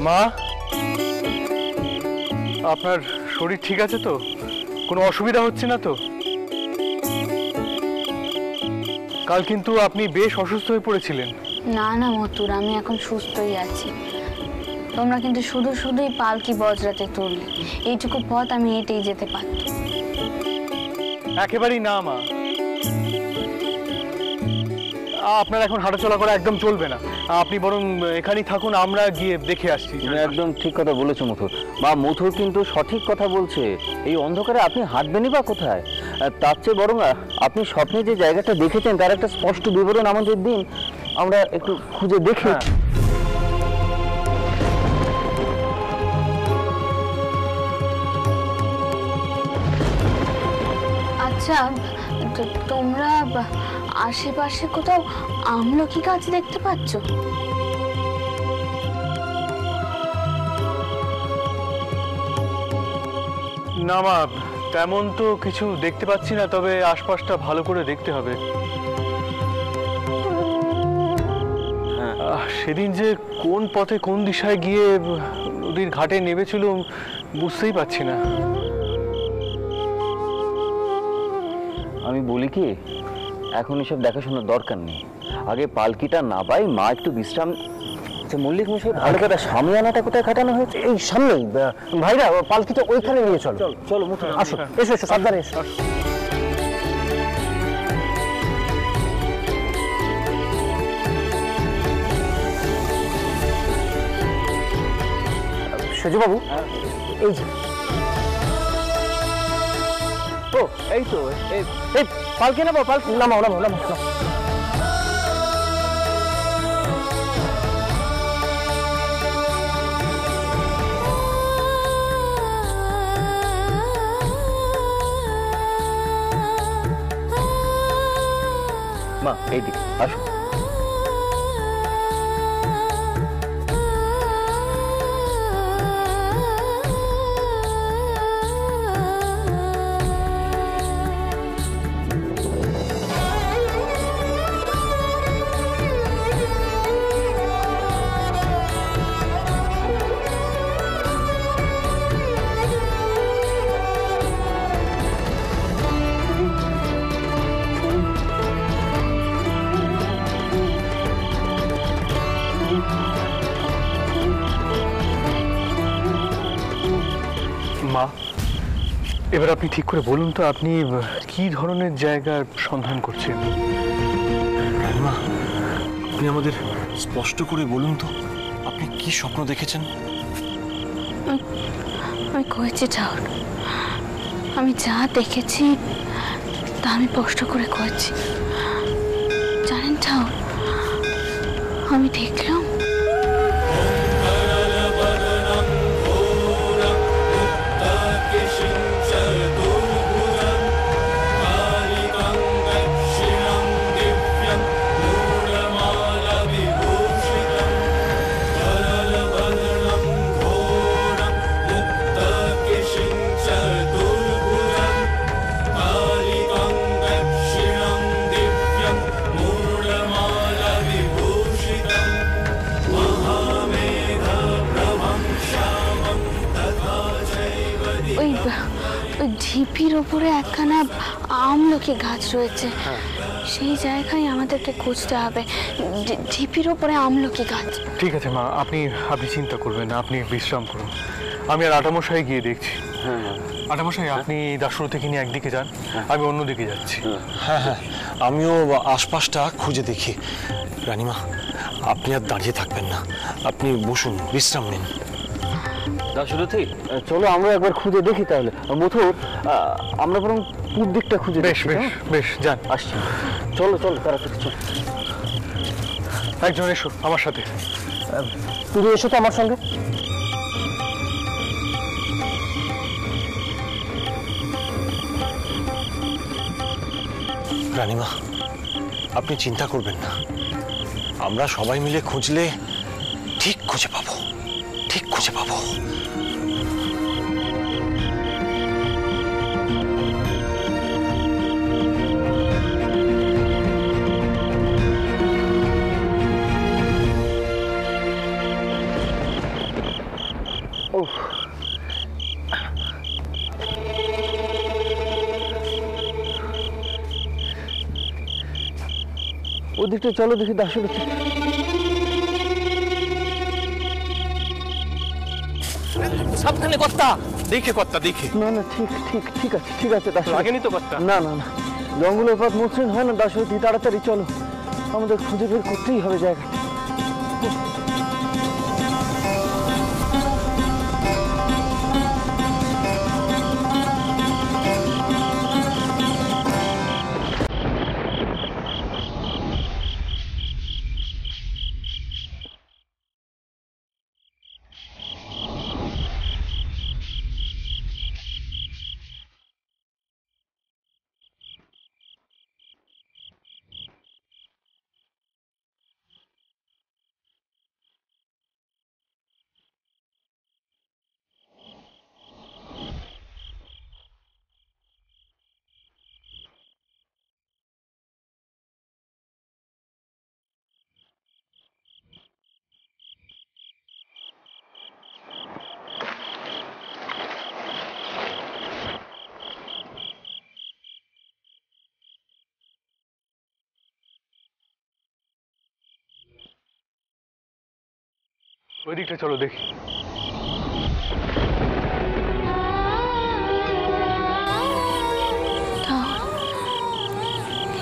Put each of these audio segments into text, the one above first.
মা, আপনার শরীর ঠিক আছে তো? কোনো অসুবিধা হচ্ছে না তো? কাল কিন্তু আপনি বেশ অসুস্থ হয়ে পড়েছিলেন। না না মতুর, আমি এখন সুস্থই আছি। তোমরা কিন্তু শুধু শুধুই পালকি বজরাতে তুললে। এইটুকু পথ আমি হেঁটেই যেতে পারতাম। একেবারেই না মা, আপনার এখন হাঁটাচলা করা একদম চলবে না। আপনি বরং এখানেই থাকুন, আমরা গিয়ে দেখে আসছি। একদম ঠিক কথা বলেছো মথুর। মা, মথুর কিন্তু সঠিক কথা বলছে। এই অন্ধকারে আপনি হাঁটবেনই বা কোথায়? তার চেয়ে বরং আপনি স্বপ্নে যে জায়গাটা দেখেছেন তার একটা স্পষ্ট বিবরণ আমাদের দিন, আমরা একটু খুঁজে দেখি। আচ্ছা, তোমরা আশেপাশে কোথাও আমলকি গাছ দেখতে পাচ্ছ? না মা, তেমন তো কিছু দেখতে পাচ্ছি না, তবে আশপাশটা ভালো করে দেখতে হবে। সেদিন যে কোন পথে কোন দিশায় গিয়ে নদীর ঘাটে নেমেছিল বুঝতেই পারছি না। আমি বলি কি, এখন এসব দেখাশোনার দরকার নেই। আগে পালকিটা না পাই, মা একটু বিশ্রাম। আচ্ছা মল্লিক মশাই, ভালো কথা, সামিয়ানাটা কোথায় খাটানো হয়েছে? এই সামনেই। ভাইরা, পালকিটা ওইখানে নিয়ে চলো। চলো আসো, এসো এসো, সাবধানে এসো। সেজুবাবু, এই যে। ও, এই তো, এই পালকি নামাও, পালকি নামাও, নামাও, নামাও। মা, এইদিকে আসো। মা, এবার আপনি ঠিক করে বলুন তো, আপনি কি ধরনের জায়গার সন্ধান করছেন? মা, আপনি আমাদের স্পষ্ট করে বলুন তো, আপনি কি স্বপ্ন দেখেছেন? আমি কয়েছি ঠাউর, আমি যা দেখেছি তা আমি স্পষ্ট করে কয়েছি। জানেন ঠাউর, আমি দেখলাম ঢিপির ওপরে একখানা আমলকি গাছ রয়েছে। সেই জায়গায় আমাদেরকে খুঁজতে হবে, ঢিপির ওপরে আমলকি গাছ। ঠিক আছে মা, আপনি চিন্তা করবেন না, আপনি বিশ্রাম করুন। আমি আর আটামশাই গিয়ে দেখছি। আটামশাই, আপনি দাসুর থেকে নিয়ে একদিকে যান, আমি অন্যদিকে যাচ্ছি। হ্যাঁ হ্যাঁ, আমিও আশপাশটা খুঁজে দেখি। রানীমা, আপনি আর দাঁড়িয়ে থাকবেন না, আপনি বসুন, বিশ্রাম নিন। দাসরথী, চলো আমরা একবার খুঁজে দেখি তাহলে। মথুর, আমরা বরং পূর্ব দিকটা খুঁজে। বেশ বেশ বেশ, যান। আসছি, চলো চলো তাড়াতাড়ি চলো। একজন এসো আমার সাথে। তুমি এসো তো আমার সঙ্গে। রানীমা, আপনি চিন্তা করবেন না, আমরা সবাই মিলে খুঁজলে ঠিক খুঁজে পাবো, ঠিক খুঁজে পাবো। ওদিকটা চলো দেখি দাসুর। সাবধানে কর্তা, দেখে কর্তা দেখে। না না ঠিক ঠিক ঠিক আছে ঠিক আছে দাসু। লাগেনি তো কর্তা? না না না, জঙ্গলের পথ মসৃণ হয় না দাসরথী, তাড়াতাড়ি চলো, আমাদের খুঁজে বের করতেই হবে জায়গাটা। ওই দিকটা চলো দেখি।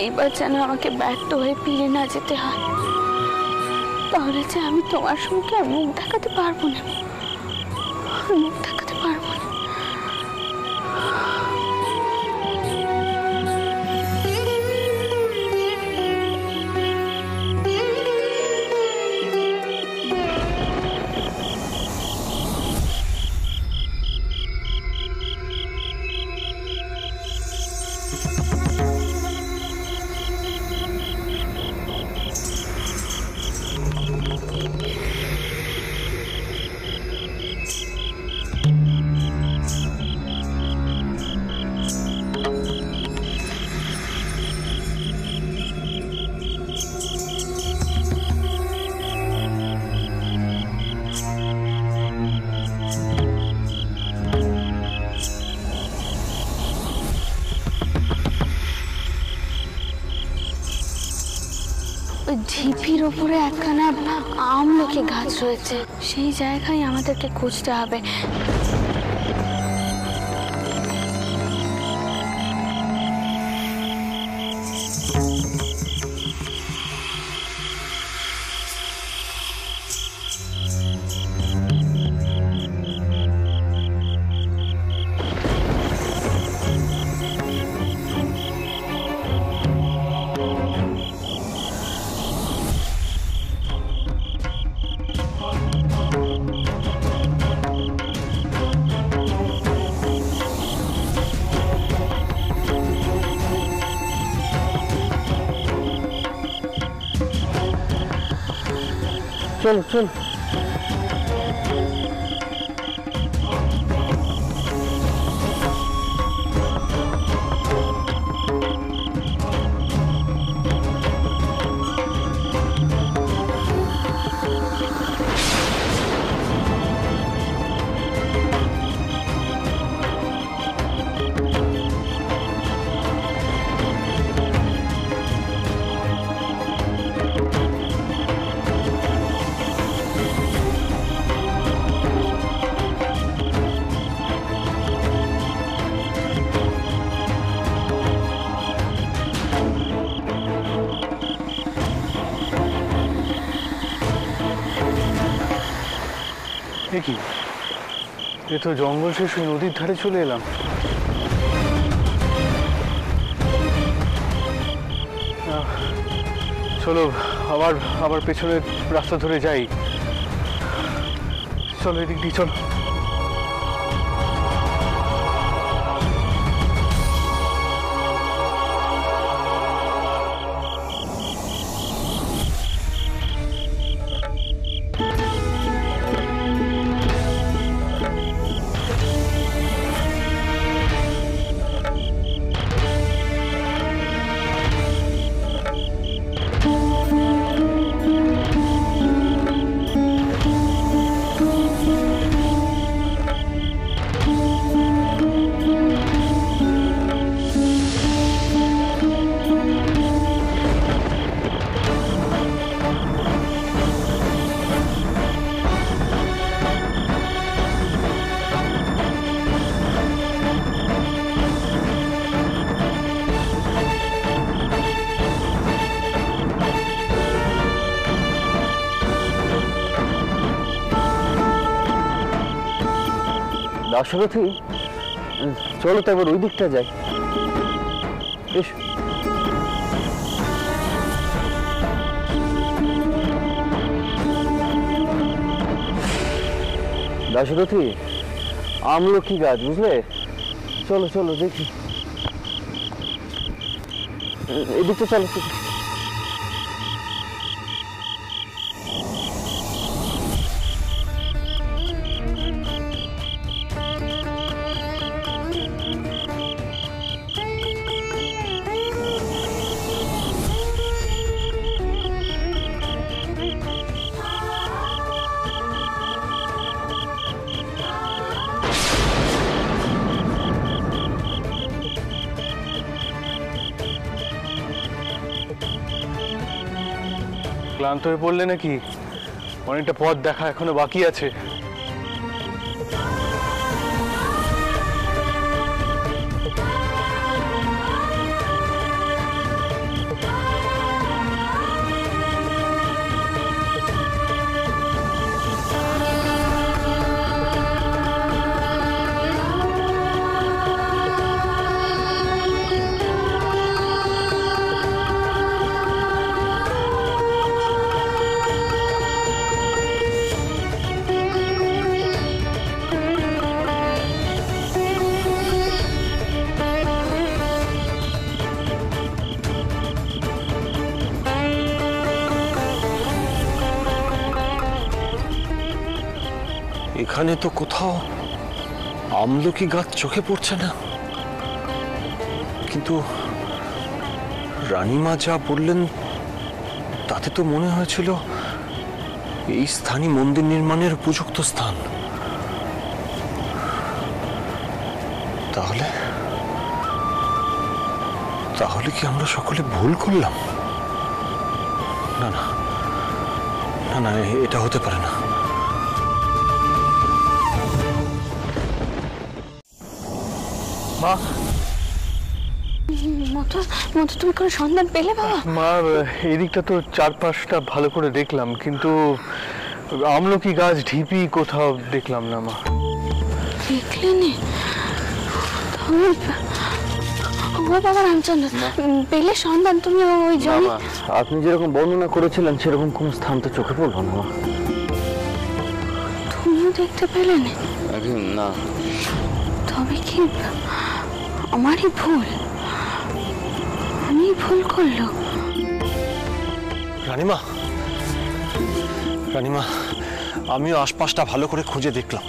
এইবার যেন আমাকে ব্যর্থ হয়ে ফিরে না যেতে হয়, তাহলে যে আমি তোমার সঙ্গে আর মুখ দেখাতে পারবো না, মুখ দেখাতে পারবো না। ওই ঢিপির ওপরে একখানা আমলকি গাছ রয়েছে, সেই জায়গায় আমাদেরকে খুঁজতে হবে। চলো চলো। কি এ তো জঙ্গল শেষ হয়ে নদীর ধারে চলে এলাম। চলো আবার আবার পেছনের রাস্তা ধরে যাই। চলো এদিক দিয়ে চলো। দাশরথী, চলো তো এবার ওই দিকটা যাই। এসো। দাশরথী, আমলকি গাছ, বুঝলে? চলো চলো দেখি, এদিকটা চলো। ক্লান্ত হয়ে পড়লে নাকি? অনেকটা পথ দেখা এখনো বাকি আছে। এখানে তো কোথাও আমলকি গাছ চোখে পড়ছে না, কিন্তু রানীমা যা বললেন তাতে তো মনে হয়েছিল এই স্থানই মন্দির নির্মাণের উপযুক্ত স্থান। তাহলে তাহলে কি আমরা সকলে ভুল করলাম? না না না না, এটা হতে পারে না। মা, তুমি কোনো সন্ধান পেলে বাবা? মা, এদিকটা তো চারপাশটা ভালো করে দেখলাম, কিন্তু আমলকি গাছ ঢিপি কোথাও দেখলাম না। মা, দেখলেনি? বাবা রামচন্দ্র, পেলে সন্ধান তুমি ওই জমি? আপনি যেরকম বর্ণনা করেছিলেন সেরকম কোন স্থান তো চোখে পড়লো না। তুমিও দেখতে পেলে না? তবে কি আমারই ভুল? আমি ভুল করলো? রানীমা, রানীমা, আমিও আশপাশটা ভালো করে খুঁজে দেখলাম,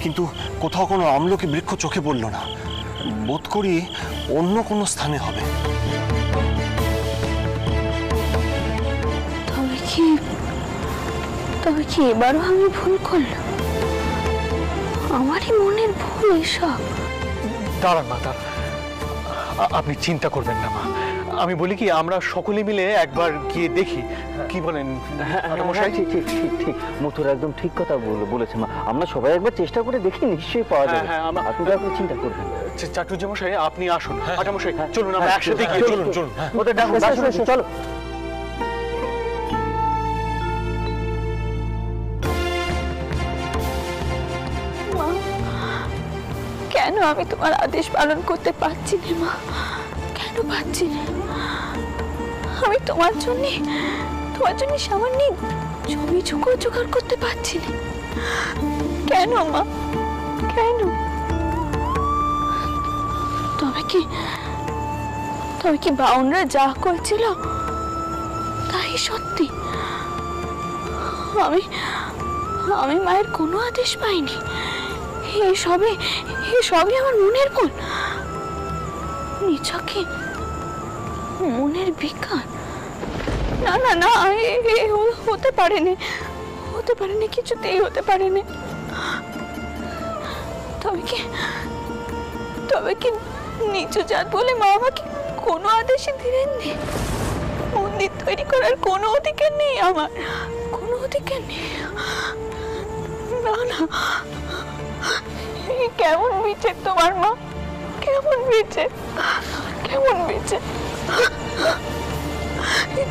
কিন্তু কোথাও কোনো আমলকি বৃক্ষ চোখে পড়ল না। বোধ করি অন্য কোনো স্থানে হবে। তবে কি এবারও আমি ভুল করলাম? আমারই মনের ভুল এসব। দাঁড়ান মা, দাঁড়ান, আপনি চিন্তা করবেন না মা। আমি বলি কি, আমরা সকলে মিলে একবার গিয়ে দেখি, কি বলেন? ঠিক ঠিক ঠিক ঠিক, মথুর একদম ঠিক কথা বলেছে মা। আমরা সবাই একবার চেষ্টা করে দেখি, নিশ্চয়ই পাওয়া যাবে। আপনি তারপরে চিন্তা করবেন। চাটুজ্যমশাই, আপনি আসুন। আটামশাই, চলুন আমরা একসাথে গিয়ে, চলুন চলুন। ওদের ডাকুন, চলো। কেন আমি তোমার আদেশ পালন করতে পারছি না মা? কেন পারছি না? আমি তোমার জন্য সামান্য জমি জোগাড় করতে পারছি না। কেন মা, কেন? তবে কি বাউনরা যা করছিল তাই সত্যি? আমি মায়ের কোনো আদেশ পাইনি। সবই আমার মনের ভুল, নিছকে মনের বিকার। না না না, হতে পারে না, কিছুতেই হতে পারে না। তবে কি নিচু জাত বলে মা আমাকে কোনো আদেশই দিলেননি? মন্দির তৈরি করার কোনো অধিকার নেই আমার, কোনো অধিকার নেই। না না, কেমন বিচার তোমার মা? কেমন বিচার?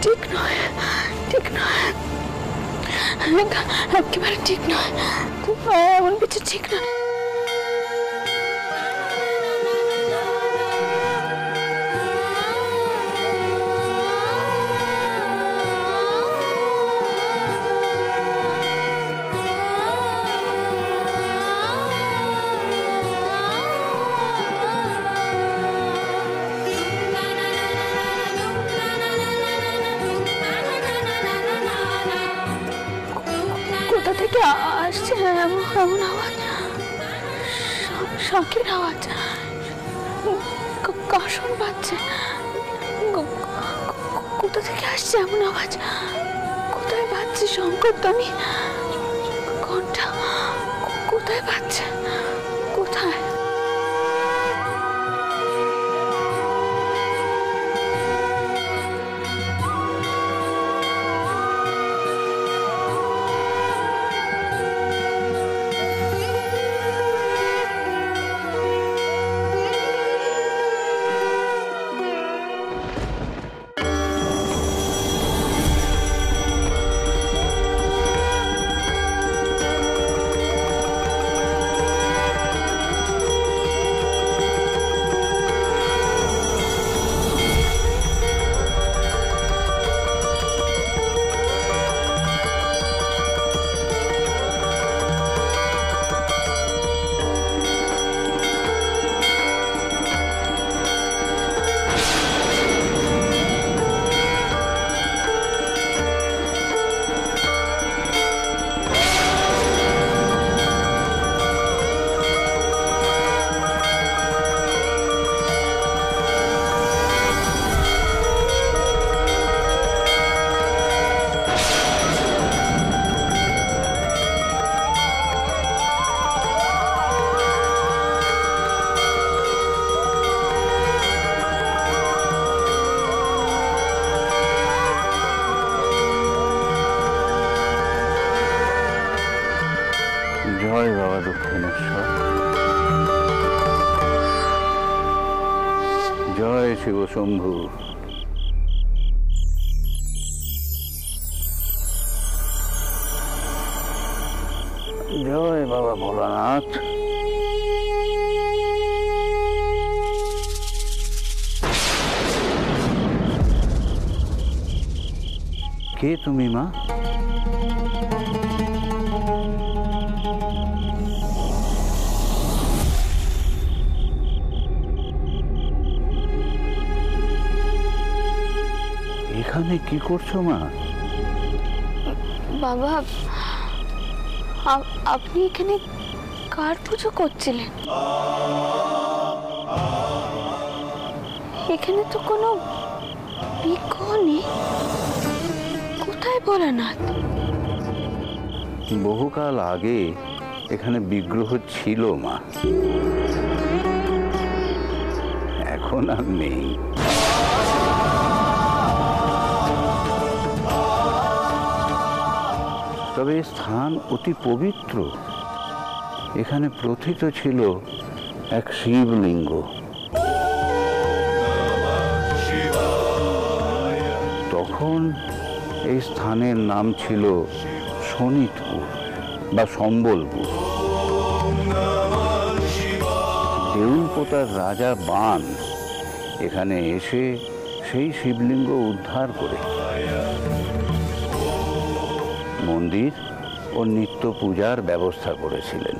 ঠিক নয়, একেবারে ঠিক নয়। এমন বিচার ঠিক নয়। থেকে আসছে এমন এমন আওয়াজ? শাঁখের আওয়াজ, কাশন বাজছে। কোথা থেকে আসছে এমন আওয়াজ? কোথায় বাজছে শঙ্করধ্বনি? ঘন্টা কোথায় বাজছে? কোথায়? জয় বাবা দক্ষিণেশ্বর, জয় শিব শম্ভু। জয় বাবা ভোলানাথ। কে তুমি মা? এখানে কি করছো মা? বাবা, আপনি এখানে কার পুজো করছিলেন? এখানে তো কোনো বিগ্রহ নেই। কোথায় ভোলানাথ? বহুকাল আগে এখানে বিগ্রহ ছিল মা, এখন আর নেই। তবে এই স্থান অতি পবিত্র। এখানে প্রথিত ছিল এক শিবলিঙ্গ। তখন এই স্থানের নাম ছিল শোণিতপুর বা সম্বলপুর। দেউলপোতার রাজা বান এখানে এসে সেই শিবলিঙ্গ উদ্ধার করে মন্দির ও নিত্য পূজার ব্যবস্থা করেছিলেন।